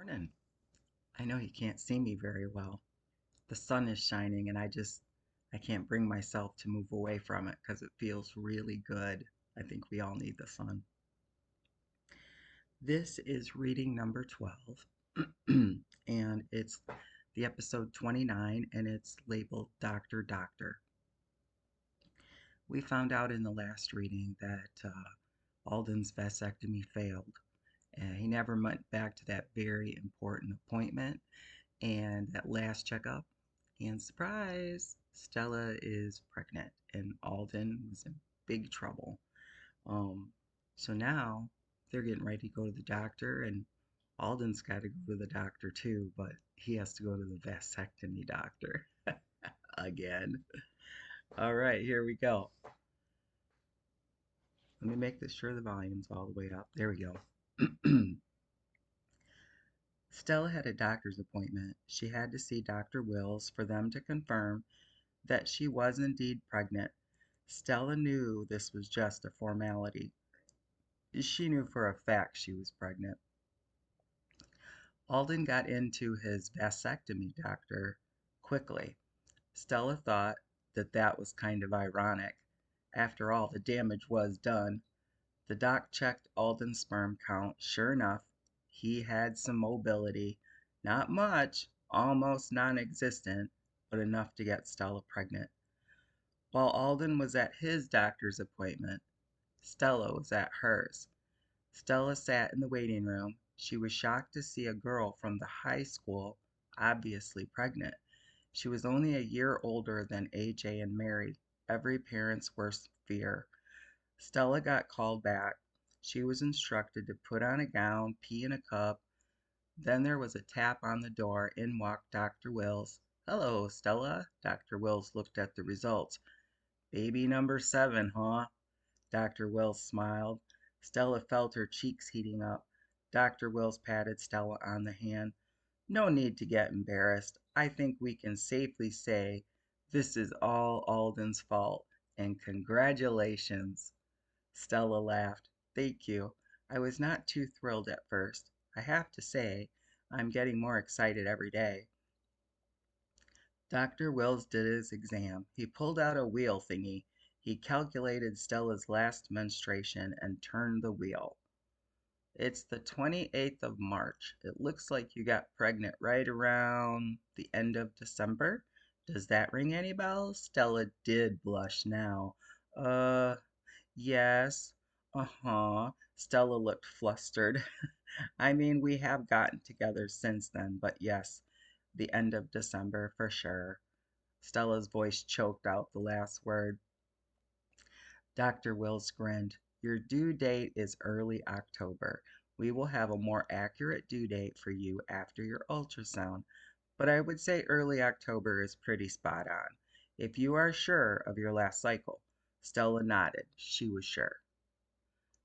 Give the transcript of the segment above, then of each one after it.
Morning. I know you can't see me very well. The sun is shining and I can't bring myself to move away from it because it feels really good. I think we all need the sun. This is reading number 12 and it's the episode 29 and it's labeled Doctor Doctor. We found out in the last reading that Alden's vasectomy failed. And he never went back to that very important appointment and that last checkup. And surprise, Stella is pregnant, and Alden was in big trouble. Um, so now they're getting ready to go to the doctor, and Alden's got to go to the doctor too, but he has to go to the vasectomy doctor again. All right, here we go. Let me make this sure the volume's all the way up. There we go. Stella had a doctor's appointment. She had to see Dr. Wills for them to confirm that she was indeed pregnant. Stella knew this was just a formality. She knew for a fact she was pregnant. Alden got into his vasectomy doctor quickly. Stella thought that that was kind of ironic. After all, the damage was done. The doc checked Alden's sperm count. Sure enough, he had some mobility. Not much, almost non-existent, but enough to get Stella pregnant. While Alden was at his doctor's appointment, Stella was at hers. Stella sat in the waiting room. She was shocked to see a girl from the high school, obviously pregnant. She was only a year older than AJ and Mary, every parent's worst fear. Stella got called back. She was instructed to put on a gown, pee in a cup. Then there was a tap on the door. In walked Dr. Wills. "Hello, Stella." Dr. Wills looked at the results. "Baby number 7, huh?" Dr. Wills smiled. Stella felt her cheeks heating up. Dr. Wills patted Stella on the hand. "No need to get embarrassed. I think we can safely say this is all Alden's fault, and congratulations." Stella laughed. "Thank you. I was not too thrilled at first. I have to say, I'm getting more excited every day." Dr. Wills did his exam. He pulled out a wheel thingy. He calculated Stella's last menstruation and turned the wheel. "It's the 28th of March. It looks like you got pregnant right around the end of December. Does that ring any bells?" Stella did blush now. Uh, yes. Uh-huh. Stella looked flustered. "I mean, we have gotten together since then, but yes, the end of December for sure." Stella's voice choked out the last word. Dr. Wills grinned. "Your due date is early October. We will have a more accurate due date for you after your ultrasound, but I would say early October is pretty spot on. If you are sure of your last cycle." Stella nodded. She was sure.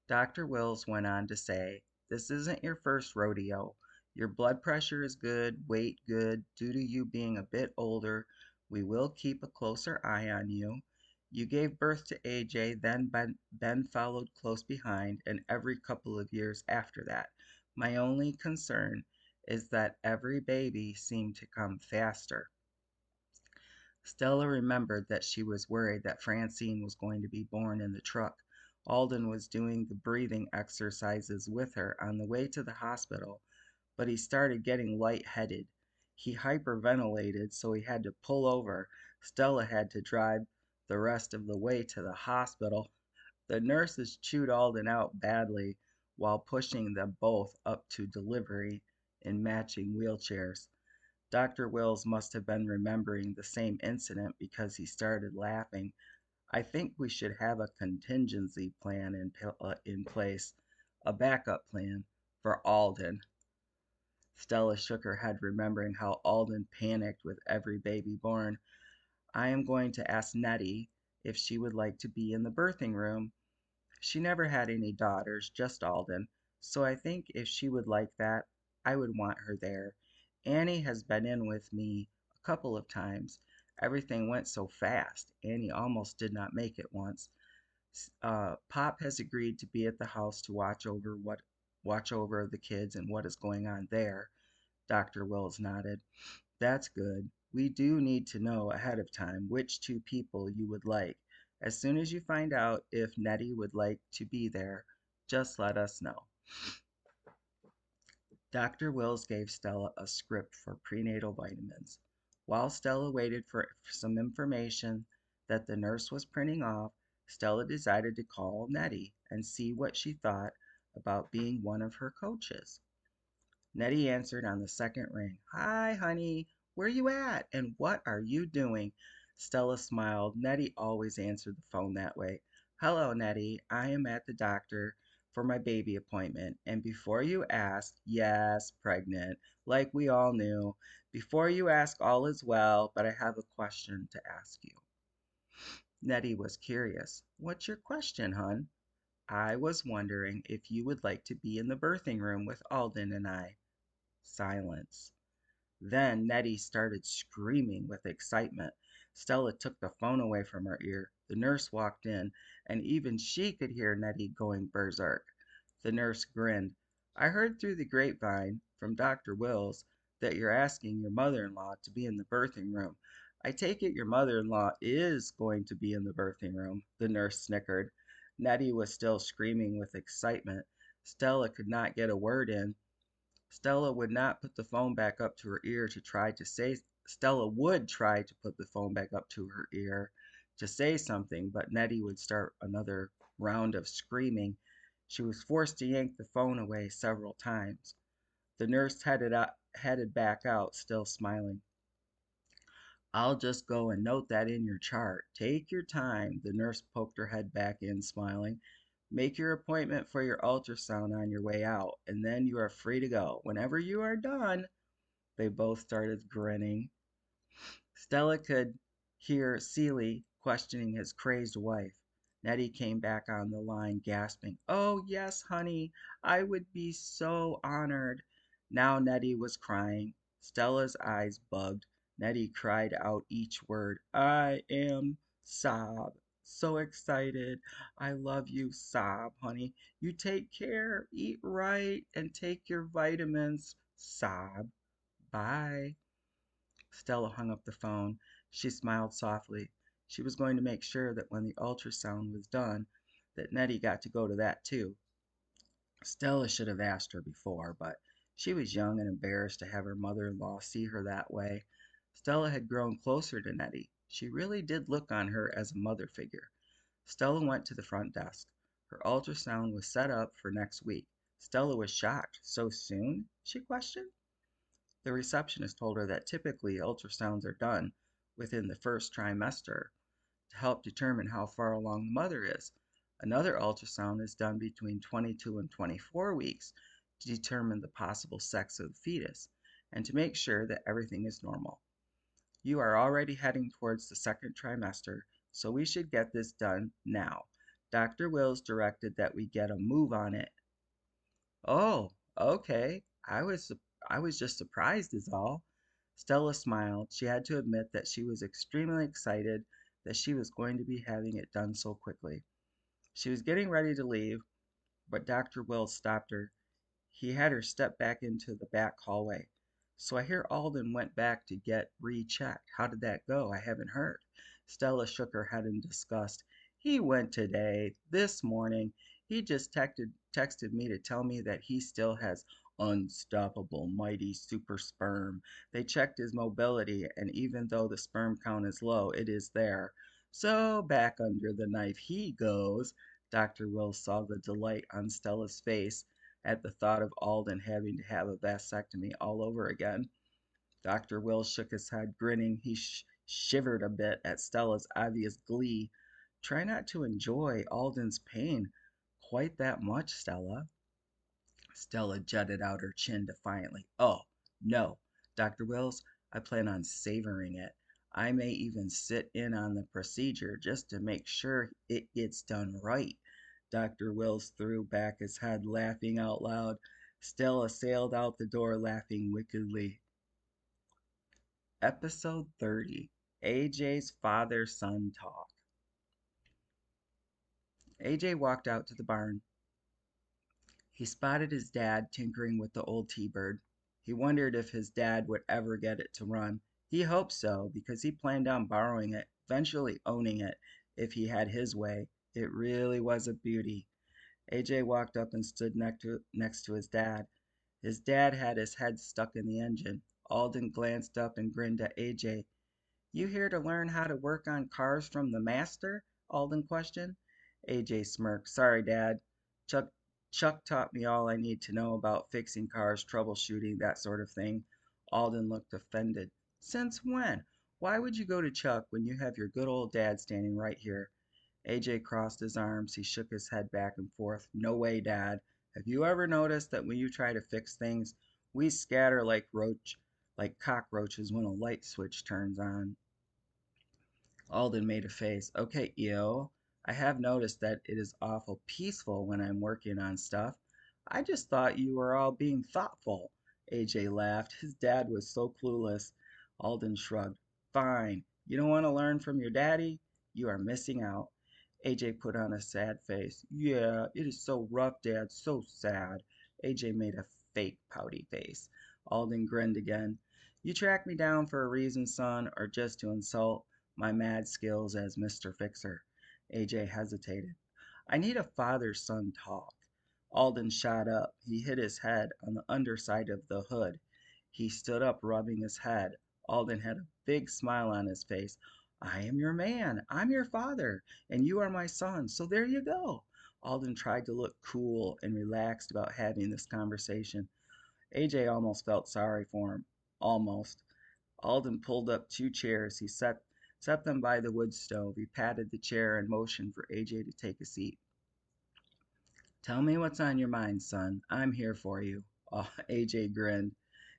Dr. Wills went on to say, "This isn't your first rodeo. Your blood pressure is good, weight good. Due to you being a bit older, we will keep a closer eye on you. You gave birth to AJ, then Ben followed close behind, and every couple of years after that. My only concern is that every baby seemed to come faster." Stella remembered that she was worried that Francine was going to be born in the truck. Alden was doing the breathing exercises with her on the way to the hospital, but he started getting lightheaded. He hyperventilated, so he had to pull over. Stella had to drive the rest of the way to the hospital. The nurses chewed Alden out badly while pushing them both up to delivery in matching wheelchairs. Dr. Wills must have been remembering the same incident because he started laughing. "I think we should have a contingency plan in place, a backup plan for Alden." Stella shook her head, remembering how Alden panicked with every baby born. "I am going to ask Nettie if she would like to be in the birthing room. She never had any daughters, just Alden, so I think if she would like that, I would want her there. Annie has been in with me a couple of times. Everything went so fast. Annie almost did not make it once. Pop has agreed to be at the house to watch over the kids and what is going on there. Dr. Wills nodded. That's good. We do need to know ahead of time which two people you would like. As soon as you find out if Nettie would like to be there, just let us know. Dr. Wills gave Stella a script for prenatal vitamins. While Stella waited for some information that the nurse was printing off, Stella decided to call Nettie and see what she thought about being one of her coaches. Nettie answered on the second ring. Hi, honey. Where you at? And what are you doing? Stella smiled. Nettie always answered the phone that way. Hello, Nettie. I am at the doctor for my baby appointment. And before you ask, yes, pregnant, like we all knew. Before you ask, all is well, but I have a question to ask you. Nettie was curious. What's your question, hun? I was wondering if you would like to be in the birthing room with Alden and I. Silence. Then Nettie started screaming with excitement. Stella took the phone away from her ear. The nurse walked in, and even she could hear Nettie going berserk. The nurse grinned. I heard through the grapevine from Dr. Wills that you're asking your mother-in-law to be in the birthing room. I take it your mother-in-law is going to be in the birthing room, the nurse snickered. Nettie was still screaming with excitement. Stella could not get a word in. Stella would not put the phone back up to her ear to try to say Stella would try to put the phone back up to her ear to say something, but Nettie would start another round of screaming. She was forced to yank the phone away several times. The nurse headed back out, still smiling. I'll just go and note that in your chart. Take your time. The nurse poked her head back in, smiling. Make your appointment for your ultrasound on your way out, and then you are free to go. Whenever you are done, they both started grinning. Stella could hear Seeley questioning his crazed wife. Nettie came back on the line, gasping, Oh, yes, honey, I would be so honored. Now Nettie was crying. Stella's eyes bugged. Nettie cried out each word. I am, sob. So excited. I love you, sob, honey. You take care, eat right, and take your vitamins, sob. Bye. Stella hung up the phone. She smiled softly. She was going to make sure that when the ultrasound was done, that Nettie got to go to that too. Stella should have asked her before, but she was young and embarrassed to have her mother-in-law see her that way. Stella had grown closer to Nettie. She really did look on her as a mother figure. Stella went to the front desk. Her ultrasound was set up for next week. Stella was shocked. So soon? She questioned. The receptionist told her that typically ultrasounds are done within the first trimester to help determine how far along the mother is. Another ultrasound is done between 22 and 24 weeks to determine the possible sex of the fetus and to make sure that everything is normal. You are already heading towards the second trimester, so we should get this done now. Dr. Wills directed that we get a move on it. Oh, okay. I was just surprised is all. Stella smiled. She had to admit that she was extremely excited that she was going to be having it done so quickly. She was getting ready to leave, but Dr. Wells stopped her. He had her step back into the back hallway. So I hear Alden went back to get rechecked. How did that go? I haven't heard. Stella shook her head in disgust. He went today, this morning. He just texted me to tell me that he still has unstoppable, mighty super sperm. They checked his mobility, and even though the sperm count is low, it is there. So back under the knife he goes. Dr. Wills saw the delight on Stella's face at the thought of Alden having to have a vasectomy all over again. Dr. Wills shook his head, grinning. He shivered a bit at Stella's obvious glee. Try not to enjoy Alden's pain quite that much, Stella. Stella jutted out her chin defiantly. Oh, no, Dr. Wills, I plan on savoring it. I may even sit in on the procedure just to make sure it gets done right. Dr. Wills threw back his head, laughing out loud. Stella sailed out the door, laughing wickedly. Episode 30, AJ's Father-Son Talk. AJ walked out to the barn. He spotted his dad tinkering with the old T-bird. He wondered if his dad would ever get it to run. He hoped so, because he planned on borrowing it, eventually owning it, if he had his way. It really was a beauty. AJ walked up and stood next to his dad. His dad had his head stuck in the engine. Alden glanced up and grinned at AJ. "You here to learn how to work on cars from the master?" Alden questioned. AJ smirked. "Sorry, Dad. Chuck Chuck taught me all I need to know about fixing cars, troubleshooting, that sort of thing." Alden looked offended. "Since when? Why would you go to Chuck when you have your good old dad standing right here?" AJ crossed his arms. He shook his head back and forth. "No way, Dad. Have you ever noticed that when you try to fix things, we scatter like cockroaches when a light switch turns on?" Alden made a face. "Okay, Eo. I have noticed that it is awful peaceful when I'm working on stuff. I just thought you were all being thoughtful." AJ laughed. His dad was so clueless. Alden shrugged. "Fine. You don't want to learn from your daddy? You are missing out." AJ put on a sad face. "Yeah, it is so rough, Dad. So sad." AJ made a fake pouty face. Alden grinned again. "You tracked me down for a reason, son, or just to insult my mad skills as Mr. Fixer?" AJ hesitated. "I need a father-son talk." Alden shot up. He hit his head on the underside of the hood. He stood up, rubbing his head. Alden had a big smile on his face. "I am your man. I'm your father, and you are my son, so there you go." Alden tried to look cool and relaxed about having this conversation. AJ almost felt sorry for him. Almost. Alden pulled up two chairs. He set them by the wood stove. He patted the chair and motioned for AJ to take a seat. "Tell me what's on your mind, son. I'm here for you." Oh, AJ grinned.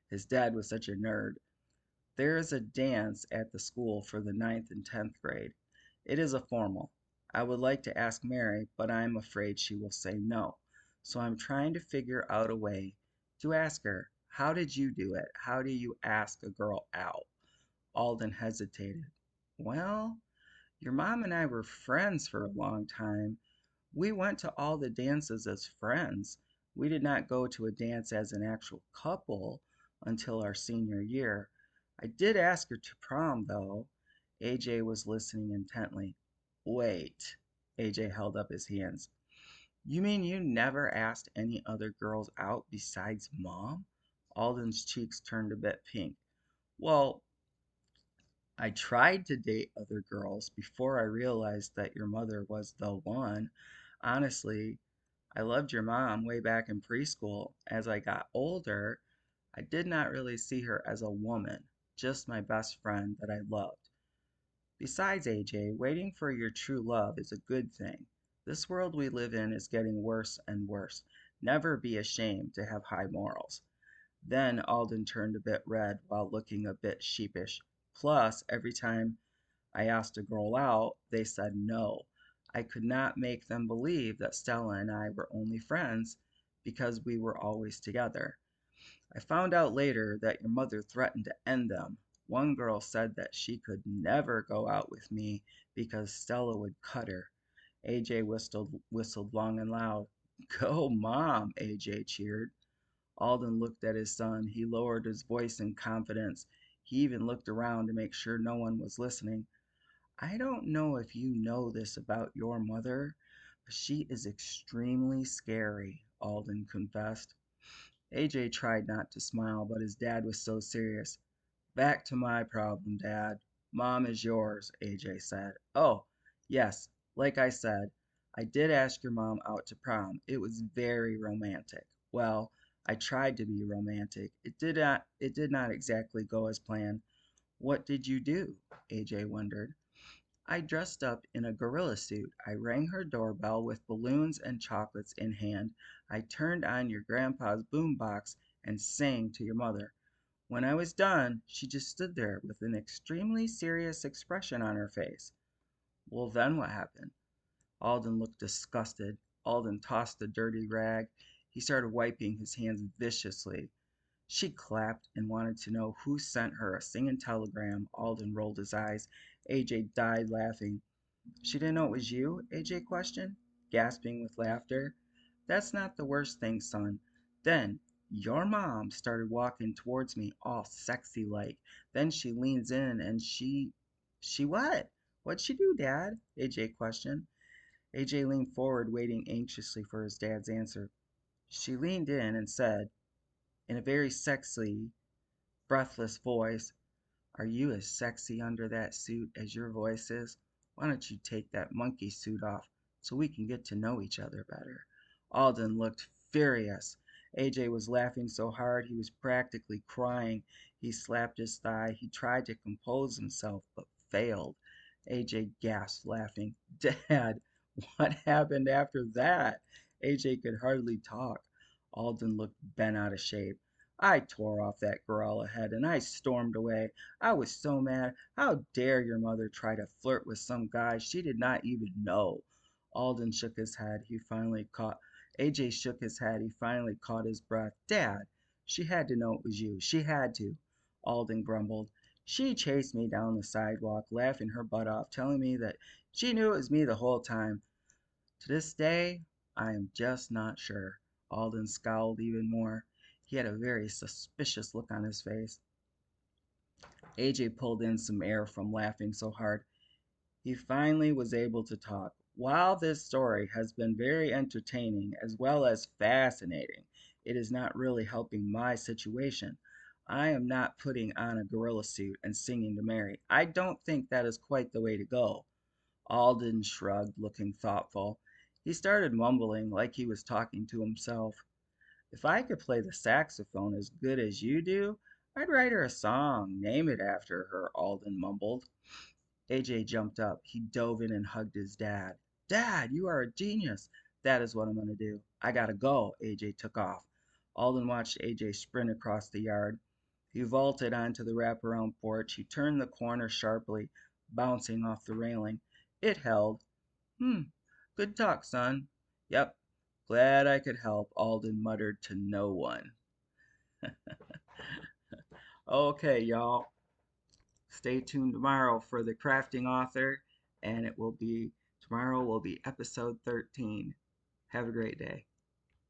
His dad was such a nerd. "There is a dance at the school for the ninth and 10th grade. It is a formal. I would like to ask Mary, but I am afraid she will say no. So I'm trying to figure out a way to ask her. How did you do it? How do you ask a girl out?" Alden hesitated. "Well, your mom and I were friends for a long time. We went to all the dances as friends. We did not go to a dance as an actual couple until our senior year. I did ask her to prom, though." AJ was listening intently. "Wait." AJ held up his hands. "You mean you never asked any other girls out besides Mom?" Alden's cheeks turned a bit pink. "Well, I tried to date other girls before I realized that your mother was the one. Honestly, I loved your mom way back in preschool. As I got older, I did not really see her as a woman, just my best friend that I loved. Besides, AJ, waiting for your true love is a good thing. This world we live in is getting worse and worse. Never be ashamed to have high morals." Then Alden turned a bit red while looking a bit sheepish. "Plus, every time I asked a girl out, they said no. I could not make them believe that Stella and I were only friends because we were always together. I found out later that your mother threatened to end them. One girl said that she could never go out with me because Stella would cut her." AJ whistled long and loud. "Go, Mom," AJ cheered. Alden looked at his son. He lowered his voice in confidence. He even looked around to make sure no one was listening. "I don't know if you know this about your mother, but she is extremely scary," Alden confessed. AJ tried not to smile, but his dad was so serious. "Back to my problem, Dad. Mom is yours," AJ said. "Oh, yes, like I said, I did ask your mom out to prom. It was very romantic. Well, I tried to be romantic. It did not exactly go as planned." "What did you do?" AJ wondered. "I dressed up in a gorilla suit. I rang her doorbell with balloons and chocolates in hand. I turned on your grandpa's boom box and sang to your mother. When I was done, she just stood there with an extremely serious expression on her face." "Well, then what happened?" Alden looked disgusted. Alden tossed the dirty rag. He started wiping his hands viciously. "She clapped and wanted to know who sent her a singing telegram." Alden rolled his eyes. AJ died laughing. "She didn't know it was you?" AJ questioned, gasping with laughter. "That's not the worst thing, son. Then Your mom started walking towards me all sexy like. Then she leans in and she what? What'd she do, Dad? AJ questioned. AJ leaned forward, waiting anxiously for his dad's answer. She leaned in and said, in a very sexy, breathless voice, "Are you as sexy under that suit as your voice is? Why don't you take that monkey suit off so we can get to know each other better?" Alden looked furious. AJ was laughing so hard he was practically crying. He slapped his thigh. He tried to compose himself, but failed. AJ gasped, laughing. "Dad, what happened after that?" AJ could hardly talk. Alden looked bent out of shape. "I tore off that gorilla head and I stormed away. I was so mad. How dare your mother try to flirt with some guy she did not even know?" Alden shook his head. He finally caught AJ shook his head. He finally caught his breath. "Dad, she had to know it was you. She had to." Alden grumbled. "She chased me down the sidewalk, laughing her butt off, telling me that she knew it was me the whole time. To this day, I am just not sure." Alden scowled even more. He had a very suspicious look on his face. AJ pulled in some air from laughing so hard. He finally was able to talk. "While this story has been very entertaining as well as fascinating, it is not really helping my situation. I am not putting on a gorilla suit and singing to Mary. I don't think that is quite the way to go." Alden shrugged, looking thoughtful. He started mumbling like he was talking to himself. "If I could play the saxophone as good as you do, I'd write her a song, name it after her," Alden mumbled. AJ jumped up. He dove in and hugged his dad. "Dad, you are a genius. That is what I'm going to do. I gotta go." AJ took off. Alden watched AJ sprint across the yard. He vaulted onto the wraparound porch. He turned the corner sharply, bouncing off the railing. It held. "Hmm, good talk, son." "Yep, glad I could help," Alden muttered to no one. Okay, y'all. Stay tuned tomorrow for the crafting author, and tomorrow will be episode 13. Have a great day.